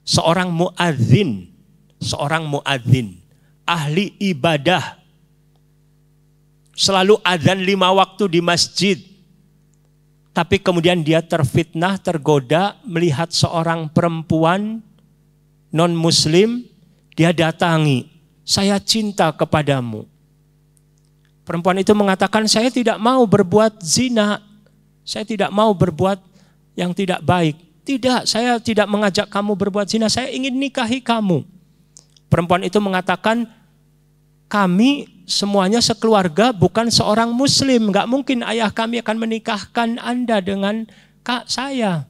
seorang muadzin, ahli ibadah, selalu adzan 5 waktu di masjid. Tapi kemudian dia terfitnah, tergoda melihat seorang perempuan non-muslim, dia datangi, saya cinta kepadamu. Perempuan itu mengatakan, saya tidak mau berbuat zina, saya tidak mau berbuat yang tidak baik. Tidak, saya tidak mengajak kamu berbuat zina, saya ingin nikahi kamu. Perempuan itu mengatakan, kami semuanya sekeluarga bukan seorang muslim. Gak mungkin ayah kami akan menikahkan Anda dengan saya.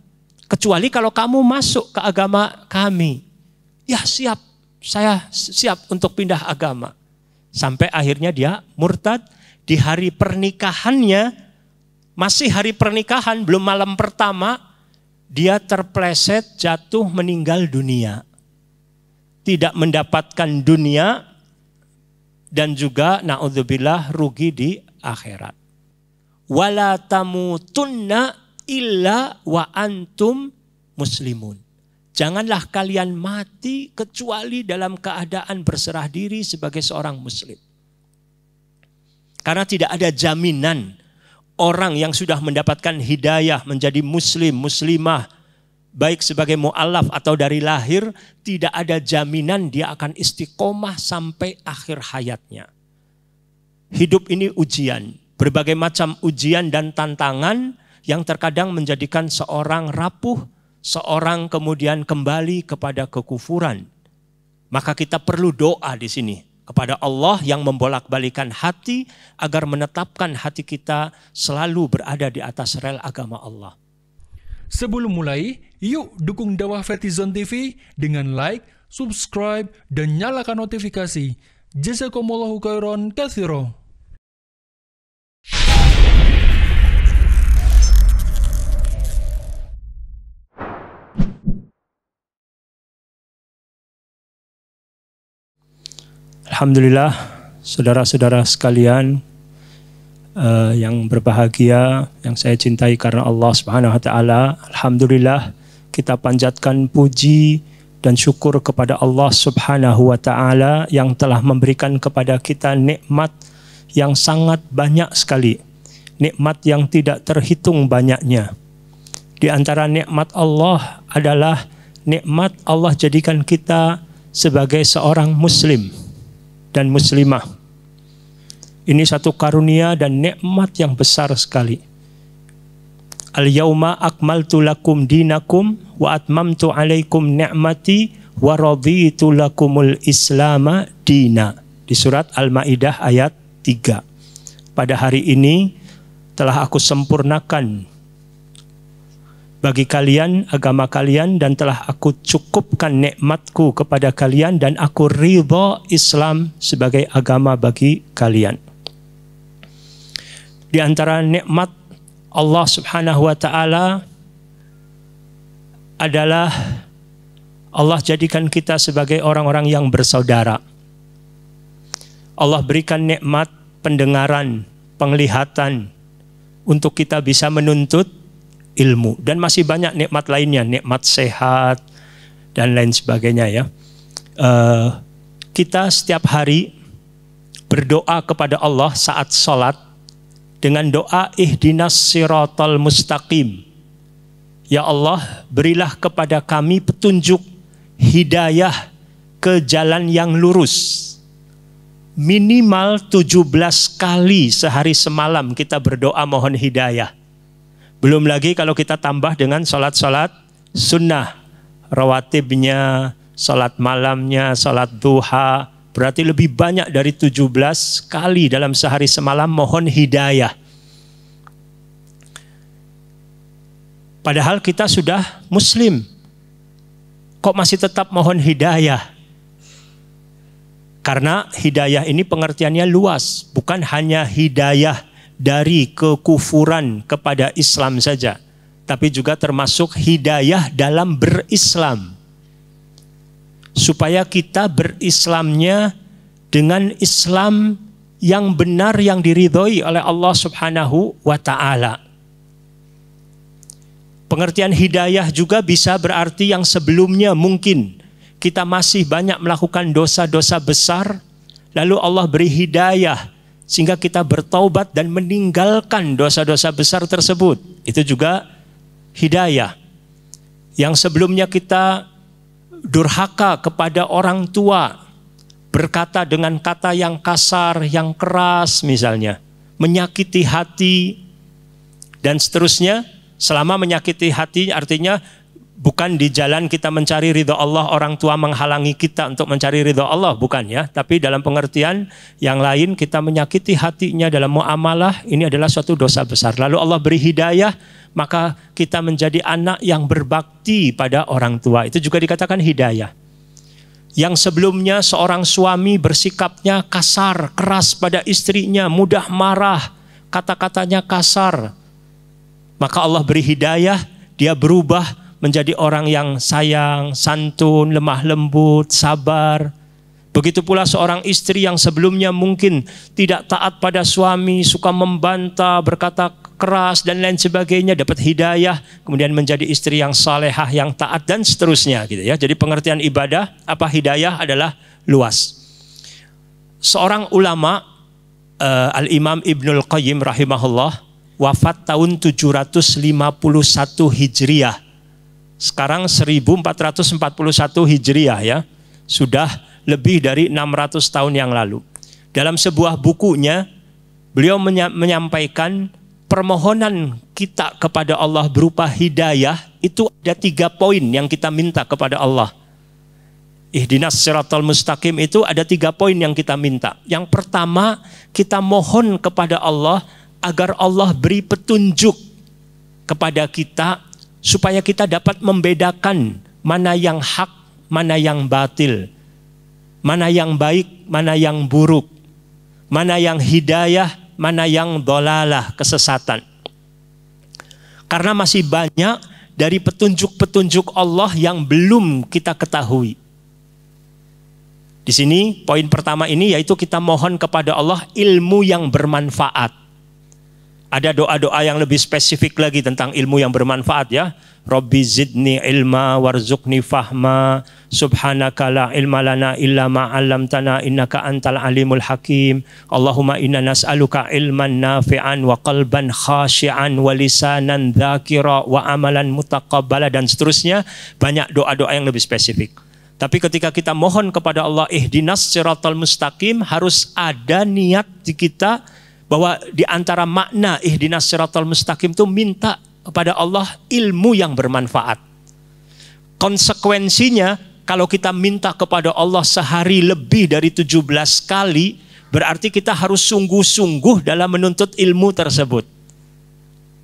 Kecuali kalau kamu masuk ke agama kami. Ya siap, saya siap untuk pindah agama. Sampai akhirnya dia murtad. Di hari pernikahannya, masih hari pernikahan, belum malam pertama, dia terpleset, jatuh, meninggal dunia. Tidak mendapatkan dunia dan juga naudzubillah rugi di akhirat. Wala tamutunna illa wa antum muslimun. Janganlah kalian mati kecuali dalam keadaan berserah diri sebagai seorang muslim. Karena tidak ada jaminan orang yang sudah mendapatkan hidayah menjadi muslim, muslimah, baik sebagai mu'alaf atau dari lahir, tidak ada jaminan dia akan istiqomah sampai akhir hayatnya. Hidup ini ujian, berbagai macam ujian dan tantangan yang terkadang menjadikan seorang rapuh, seorang kemudian kembali kepada kekufuran. Maka kita perlu doa di sini kepada Allah yang membolak-balikan hati agar menetapkan hati kita selalu berada di atas rel agama Allah. Sebelum mulai, yuk dukung dakwah Fethizon TV dengan like, subscribe, dan nyalakan notifikasi. Jazakumullahu khairan katsira. Alhamdulillah, saudara-saudara sekalian yang berbahagia, yang saya cintai karena Allah Subhanahu wa taala. Alhamdulillah, kita panjatkan puji dan syukur kepada Allah Subhanahu wa taala yang telah memberikan kepada kita nikmat yang sangat banyak sekali. Nikmat yang tidak terhitung banyaknya. Di antara nikmat Allah adalah nikmat Allah jadikan kita sebagai seorang muslim dan muslimah. Ini satu karunia dan nikmat yang besar sekali. Al-yauma akmaltu lakum dinakum wa atmamtu alaikum ni'mati wa raditu lakumul islama dina. Di surat Al-Maidah ayat 3. Pada hari ini telah aku sempurnakan bagi kalian agama kalian dan telah aku cukupkan nikmatku kepada kalian dan aku ridha Islam sebagai agama bagi kalian. Di antara nikmat Allah Subhanahu wa taala adalah Allah jadikan kita sebagai orang-orang yang bersaudara. Allah berikan nikmat pendengaran, penglihatan untuk kita bisa menuntut ilmu, dan masih banyak nikmat lainnya, nikmat sehat dan lain sebagainya ya. Kita setiap hari berdoa kepada Allah saat sholat dengan doa ihdinas siratal mustaqim. Ya Allah, berilah kepada kami petunjuk, hidayah ke jalan yang lurus. Minimal 17 kali sehari semalam kita berdoa mohon hidayah. Belum lagi kalau kita tambah dengan sholat-sholat sunnah, rawatibnya, sholat malamnya, sholat duha, berarti lebih banyak dari 17 kali dalam sehari semalam mohon hidayah. Padahal kita sudah muslim, kok masih tetap mohon hidayah? Karena hidayah ini pengertiannya luas, bukan hanya hidayah dari kekufuran kepada Islam saja, tapi juga termasuk hidayah dalam berislam. Supaya kita berislamnya dengan Islam yang benar, yang diridhoi oleh Allah Subhanahu wa ta'ala. Pengertian hidayah juga bisa berarti yang sebelumnya mungkin kita masih banyak melakukan dosa-dosa besar, lalu Allah beri hidayah sehingga kita bertaubat dan meninggalkan dosa-dosa besar tersebut. Itu juga hidayah. Yang sebelumnya kita durhaka kepada orang tua, berkata dengan kata yang kasar, yang keras misalnya, menyakiti hati, dan seterusnya. Selama menyakiti hati artinya bukan di jalan kita mencari ridha Allah, orang tua menghalangi kita untuk mencari ridha Allah, bukan ya. Tapi dalam pengertian yang lain, kita menyakiti hatinya dalam muamalah, ini adalah suatu dosa besar. Lalu Allah beri hidayah, maka kita menjadi anak yang berbakti pada orang tua. Itu juga dikatakan hidayah. Yang sebelumnya seorang suami bersikapnya kasar, keras pada istrinya, mudah marah, kata-katanya kasar, maka Allah beri hidayah, dia berubah menjadi orang yang sayang, santun, lemah lembut, sabar. Begitu pula seorang istri yang sebelumnya mungkin tidak taat pada suami, suka membantah, berkata keras dan lain sebagainya, dapat hidayah, kemudian menjadi istri yang salehah, yang taat dan seterusnya gitu ya. Jadi pengertian ibadah apa hidayah adalah luas. Seorang ulama Al-Imam Ibnul Qayyim rahimahullah wafat tahun 751 Hijriah. Sekarang 1441 Hijriah ya. Sudah lebih dari 600 tahun yang lalu. Dalam sebuah bukunya, beliau menyampaikan permohonan kita kepada Allah berupa hidayah, itu ada 3 poin yang kita minta kepada Allah. Ihdinas siratal mustaqim itu ada 3 poin yang kita minta. Yang pertama, kita mohon kepada Allah agar Allah beri petunjuk kepada kita supaya kita dapat membedakan mana yang hak, mana yang batil, mana yang baik, mana yang buruk, mana yang hidayah, mana yang dolalah, kesesatan. Karena masih banyak dari petunjuk-petunjuk Allah yang belum kita ketahui. Di sini poin pertama ini yaitu kita mohon kepada Allah ilmu yang bermanfaat. Ada doa-doa yang lebih spesifik lagi tentang ilmu yang bermanfaat ya. Rabbi zidni ilma warzuqni fahma subhanaka la ilma lana illa ma 'allamtana innaka antal alimul hakim. Allahumma inna nas'aluka ilman nafi'an wa qalban khashi'an wa lisanan dzakira wa amalan mutaqabbala dan seterusnya. Banyak doa-doa yang lebih spesifik. Tapi ketika kita mohon kepada Allah ihdinas siratal mustaqim, harus ada niat di kita bahwa di antara makna ihdinas siratal mustaqim itu minta kepada Allah ilmu yang bermanfaat. Konsekuensinya kalau kita minta kepada Allah sehari lebih dari 17 kali, berarti kita harus sungguh-sungguh dalam menuntut ilmu tersebut.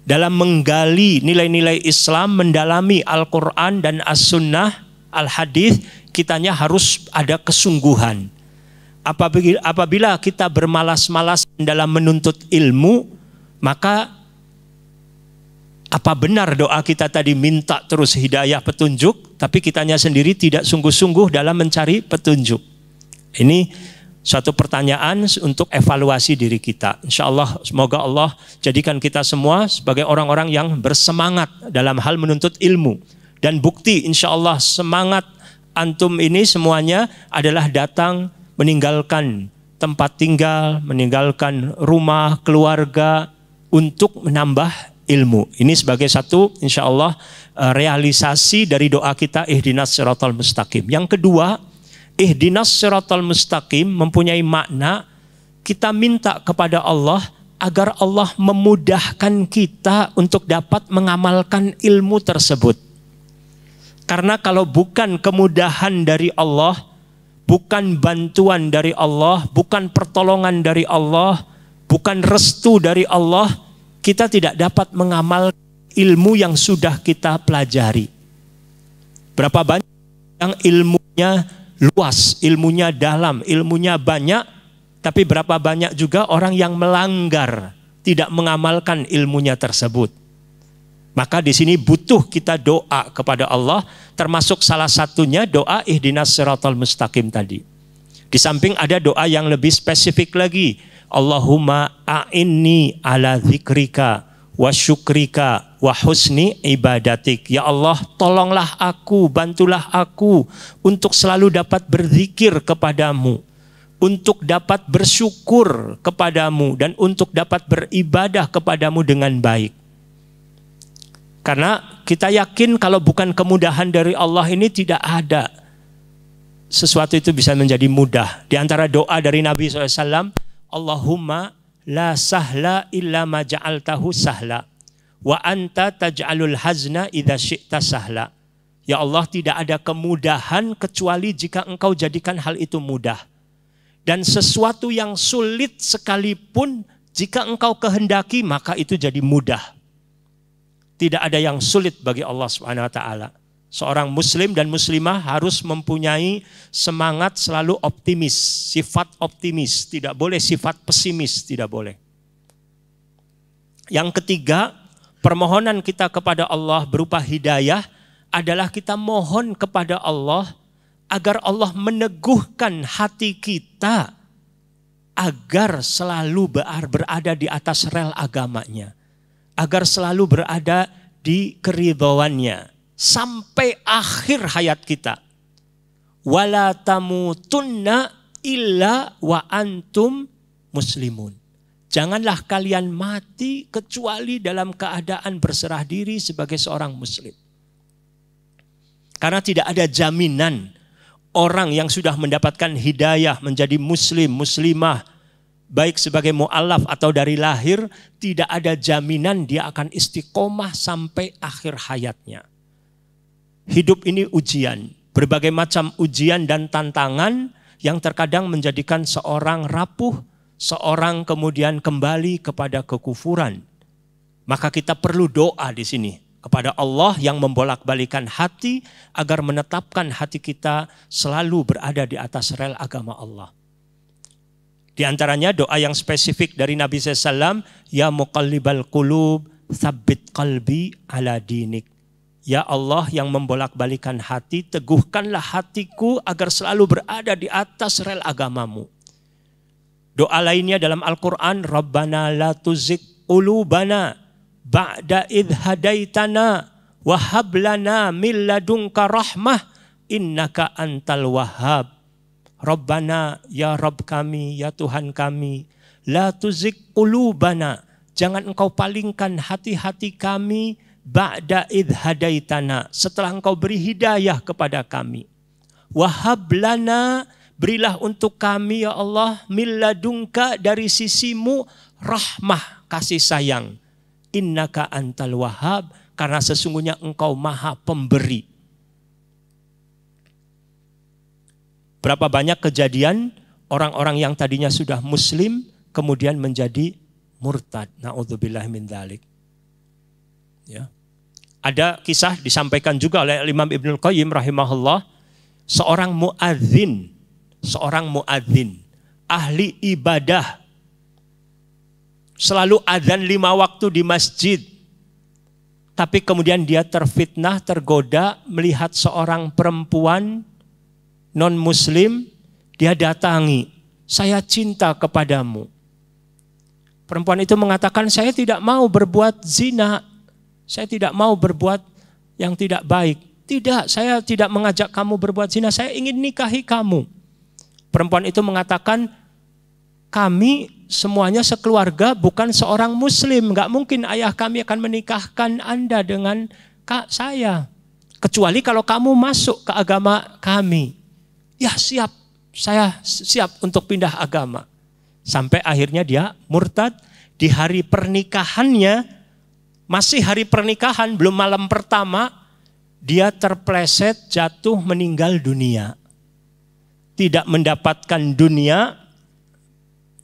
Dalam menggali nilai-nilai Islam, mendalami Al-Quran dan As-Sunnah, Al-Hadis, kitanya harus ada kesungguhan. Apabila kita bermalas-malas dalam menuntut ilmu, maka apa benar doa kita tadi minta terus hidayah petunjuk, tapi kitanya sendiri tidak sungguh-sungguh dalam mencari petunjuk? Ini suatu pertanyaan untuk evaluasi diri kita. Insya Allah, semoga Allah jadikan kita semua sebagai orang-orang yang bersemangat dalam hal menuntut ilmu. Dan bukti insya Allah semangat antum ini semuanya adalah datang meninggalkan tempat tinggal, meninggalkan rumah, keluarga untuk menambah ilmu. Ini sebagai satu insya Allah realisasi dari doa kita ihdinas siratal mustaqim. Yang kedua, ihdinas siratal mustaqim mempunyai makna kita minta kepada Allah agar Allah memudahkan kita untuk dapat mengamalkan ilmu tersebut. Karena kalau bukan kemudahan dari Allah, bukan bantuan dari Allah, bukan pertolongan dari Allah, bukan restu dari Allah, kita tidak dapat mengamalkan ilmu yang sudah kita pelajari. Berapa banyak yang ilmunya luas, ilmunya dalam, ilmunya banyak, tapi berapa banyak juga orang yang melanggar, tidak mengamalkan ilmunya tersebut. Maka di sini butuh kita doa kepada Allah, termasuk salah satunya doa ihdinas siratal mustaqim tadi. Di samping ada doa yang lebih spesifik lagi, Allahumma a'inni ala dzikrika wa syukrika wa husni ibadatik. Ya Allah, tolonglah aku, bantulah aku untuk selalu dapat berzikir kepadamu, untuk dapat bersyukur kepadamu, dan untuk dapat beribadah kepadamu dengan baik. Karena kita yakin kalau bukan kemudahan dari Allah ini tidak ada sesuatu itu bisa menjadi mudah. Di antara doa dari Nabi SAW, Allahumma la sahla illa ma ja'altahu sahla wa anta taj'alul hazna idza syi'ta sahla. Ya Allah, tidak ada kemudahan kecuali jika engkau jadikan hal itu mudah. Dan sesuatu yang sulit sekalipun jika engkau kehendaki maka itu jadi mudah. Tidak ada yang sulit bagi Allah Subhanahu wa taala. Seorang muslim dan muslimah harus mempunyai semangat selalu optimis, sifat optimis, tidak boleh sifat pesimis, tidak boleh. Yang ketiga, permohonan kita kepada Allah berupa hidayah adalah kita mohon kepada Allah agar Allah meneguhkan hati kita agar selalu berada di atas rel agamanya, agar selalu berada di keridhoannya sampai akhir hayat kita. Wala tamutunna illa wa antum muslimun. Janganlah kalian mati kecuali dalam keadaan berserah diri sebagai seorang muslim. Karena tidak ada jaminan orang yang sudah mendapatkan hidayah menjadi muslim, muslimah, baik sebagai mu'alaf atau dari lahir, tidak ada jaminan dia akan istiqomah sampai akhir hayatnya. Hidup ini ujian, berbagai macam ujian dan tantangan yang terkadang menjadikan seorang rapuh, seorang kemudian kembali kepada kekufuran. Maka kita perlu doa di sini kepada Allah yang membolak-balikan hati agar menetapkan hati kita selalu berada di atas rel agama Allah. Di antaranya doa yang spesifik dari Nabi SAW, ya muqallibal qulub, tsabbit qalbi ala dinik. Ya Allah yang membolak-balikan hati, teguhkanlah hatiku agar selalu berada di atas rel agamamu. Doa lainnya dalam Al-Quran, Rabbana la tuzigh qulubana ba'da idh hadaitana wa hab lana min ladunka rahmah innaka antal wahhab. Rabbana, ya Rabb kami, ya Tuhan kami, la tuzigh qulubana, jangan engkau palingkan hati-hati kami ba'da idh hadaitana, setelah engkau beri hidayah kepada kami. Wahab lana, berilah untuk kami ya Allah min ladunka, dari sisimu, rahmah, kasih sayang. Innaka antal wahhab, karena sesungguhnya engkau maha pemberi. Berapa banyak kejadian orang-orang yang tadinya sudah muslim kemudian menjadi murtad. Na'udzubillah min dzalik. Ya. Ada kisah disampaikan juga oleh Imam Ibnul Qayyim rahimahullah, seorang muadzin, ahli ibadah, selalu adzan 5 waktu di masjid. Tapi kemudian dia terfitnah, tergoda melihat seorang perempuan non-muslim, dia datangi, saya cinta kepadamu. Perempuan itu mengatakan, saya tidak mau berbuat zina, saya tidak mau berbuat yang tidak baik. Tidak, saya tidak mengajak kamu berbuat zina, saya ingin nikahi kamu. Perempuan itu mengatakan, kami semuanya sekeluarga bukan seorang muslim, gak mungkin ayah kami akan menikahkan Anda dengan saya, kecuali kalau kamu masuk ke agama kami. Ya siap, saya siap untuk pindah agama. Sampai akhirnya dia murtad. Di hari pernikahannya, masih hari pernikahan, belum malam pertama, dia terpleset, jatuh, meninggal dunia. Tidak mendapatkan dunia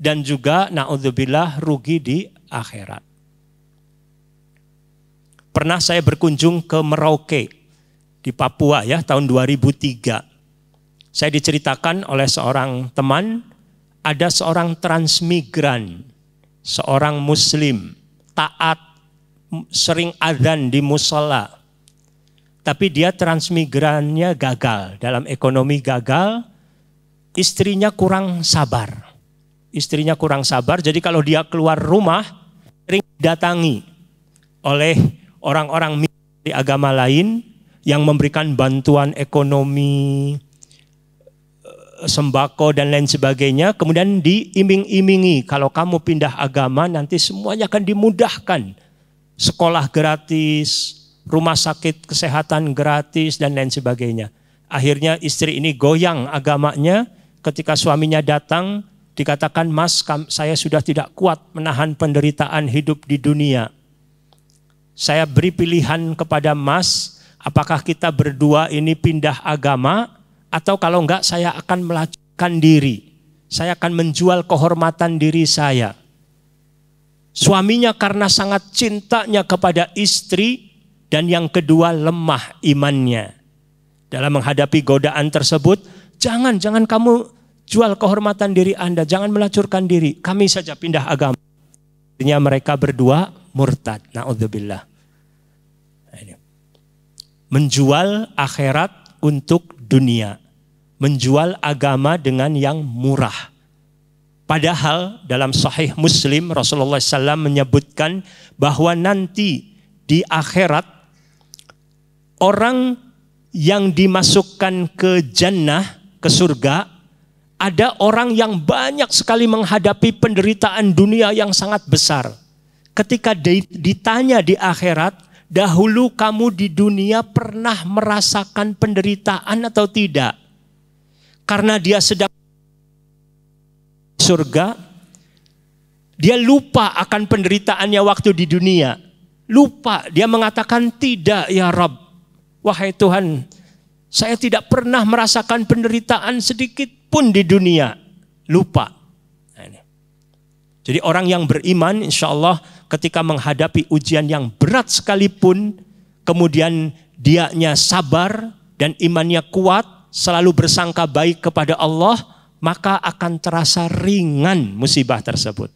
dan juga na'udzubillah rugi di akhirat. Pernah saya berkunjung ke Merauke di Papua ya, tahun 2003. Saya diceritakan oleh seorang teman, ada seorang transmigran, seorang muslim, taat, sering adzan di musola. Tapi dia transmigrannya gagal, dalam ekonomi gagal, istrinya kurang sabar. Istrinya kurang sabar, jadi kalau dia keluar rumah, sering didatangi oleh orang-orang di agama lain yang memberikan bantuan ekonomi, sembako dan lain sebagainya, kemudian diiming-imingi kalau kamu pindah agama nanti semuanya akan dimudahkan. Sekolah gratis, rumah sakit kesehatan gratis dan lain sebagainya. Akhirnya istri ini goyang agamanya ketika suaminya datang, dikatakan, "Mas, saya sudah tidak kuat menahan penderitaan hidup di dunia. Saya beri pilihan kepada Mas, apakah kita berdua ini pindah agama, atau kalau enggak saya akan melacurkan diri. Saya akan menjual kehormatan diri saya." Suaminya karena sangat cintanya kepada istri, dan yang kedua lemah imannya. Dalam menghadapi godaan tersebut, jangan kamu jual kehormatan diri Anda, jangan melacurkan diri, kami saja pindah agama. Akhirnya mereka berdua murtad, na'udzubillah. Menjual akhirat untuk dunia, menjual agama dengan yang murah. Padahal dalam Sahih Muslim Rasulullah SAW menyebutkan bahwa nanti di akhirat orang yang dimasukkan ke jannah, ke surga, ada orang yang banyak sekali menghadapi penderitaan dunia yang sangat besar. Ketika ditanya di akhirat, dahulu kamu di dunia pernah merasakan penderitaan atau tidak? Karena dia sedang surga, dia lupa akan penderitaannya waktu di dunia. Lupa, dia mengatakan, "Tidak ya Rabb, wahai Tuhan, saya tidak pernah merasakan penderitaan sedikit pun di dunia." Lupa. Jadi orang yang beriman insya Allah ketika menghadapi ujian yang berat sekalipun, kemudian dianya sabar dan imannya kuat, selalu bersangka baik kepada Allah, maka akan terasa ringan musibah tersebut.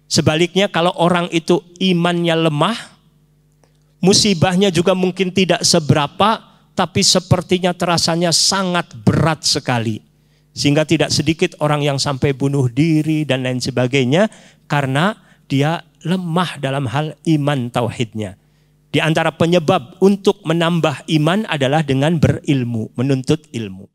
Sebaliknya kalau orang itu imannya lemah, musibahnya juga mungkin tidak seberapa, tapi sepertinya terasanya sangat berat sekali. Sehingga tidak sedikit orang yang sampai bunuh diri dan lain sebagainya, karena dia lemah dalam hal iman tauhidnya. Di antara penyebab untuk menambah iman adalah dengan berilmu, menuntut ilmu.